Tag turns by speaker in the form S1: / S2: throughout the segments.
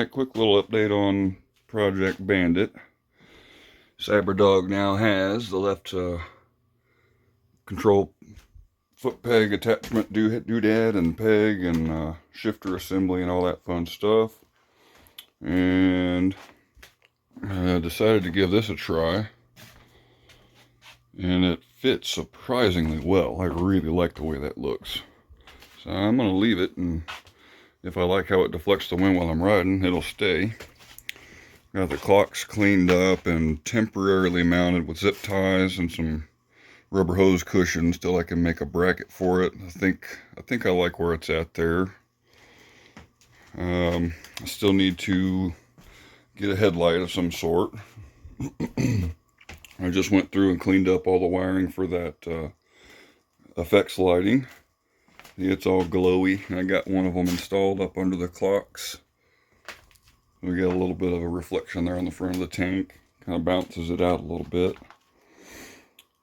S1: Alright, quick little update on Project Bandit. Cyberdog now has the left control foot peg attachment doodad and peg and shifter assembly and all that fun stuff. And I decided to give this a try. And it fits surprisingly well. I really like the way that looks. So I'm going to leave it, and if I like how it deflects the wind while I'm riding, it'll stay. Got the clocks cleaned up and temporarily mounted with zip ties and some rubber hose cushions till I can make a bracket for it. I think I like where it's at there. I still need to get a headlight of some sort. I just went through and cleaned up all the wiring for that effects lighting. It's all glowy. I got one of them installed up under the clocks. We got a little bit of a reflection there on the front of the tank. Kind of bounces it out a little bit.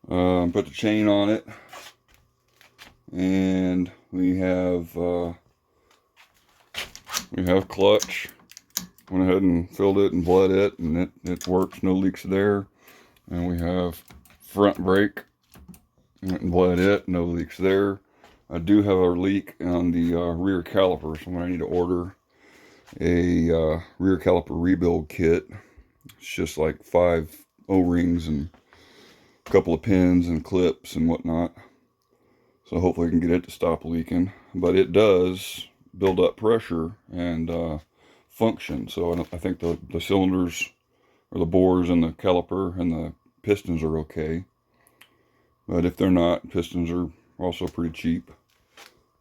S1: Put the chain on it. And we have clutch. Went ahead and filled it and bled it, and it works. No leaks there. And we have front brake. Went and bled it. No leaks there. I do have a leak on the rear caliper, so I'm going to need to order a rear caliper rebuild kit. It's just like 5 O-rings and a couple of pins and clips and whatnot. So hopefully I can get it to stop leaking. But it does build up pressure and function. So I think the cylinders or the bores and the caliper and the pistons are okay. But if they're not, pistons are also pretty cheap.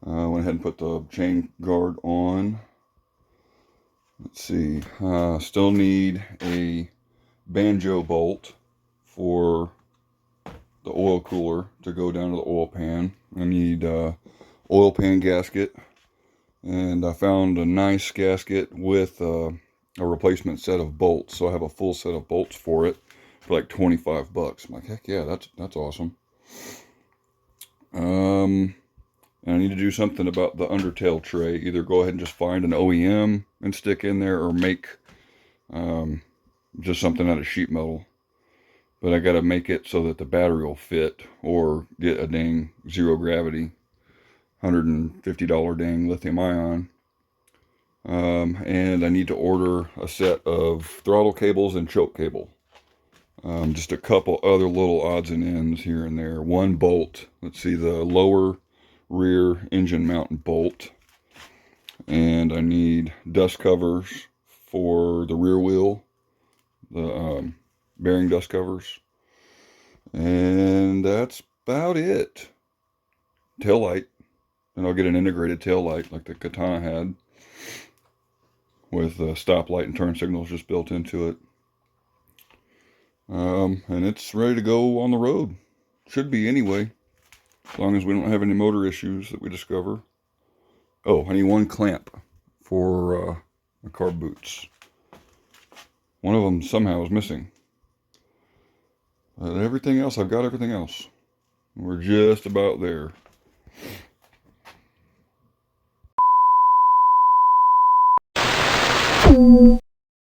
S1: Went ahead and put the chain guard on. Let's see. Still need a banjo bolt for the oil cooler to go down to the oil pan. I need oil pan gasket. And I found a nice gasket with a replacement set of bolts. So I have a full set of bolts for it for like 25 bucks. I'm like, heck yeah, that's awesome. And I need to do something about the undertail tray. Either go ahead and just find an OEM and stick in there, or make just something out of sheet metal. But I got to make it so that the battery will fit, or get a dang zero gravity $150 dang lithium ion. And I need to order a set of throttle cables and choke cable. Just a couple other little odds and ends here and there. One bolt. Let's see, the lower rear engine mount bolt. And I need dust covers for the rear wheel. The bearing dust covers. And that's about it. Tail light. And I'll get an integrated tail light like the Katana had, with the stoplight and turn signals just built into it. And it's ready to go on the road. Should be anyway, as long as we don't have any motor issues that we discover. Oh, I need one clamp for my car boots. One of them somehow is missing. Everything else, I've got everything else. We're just about there.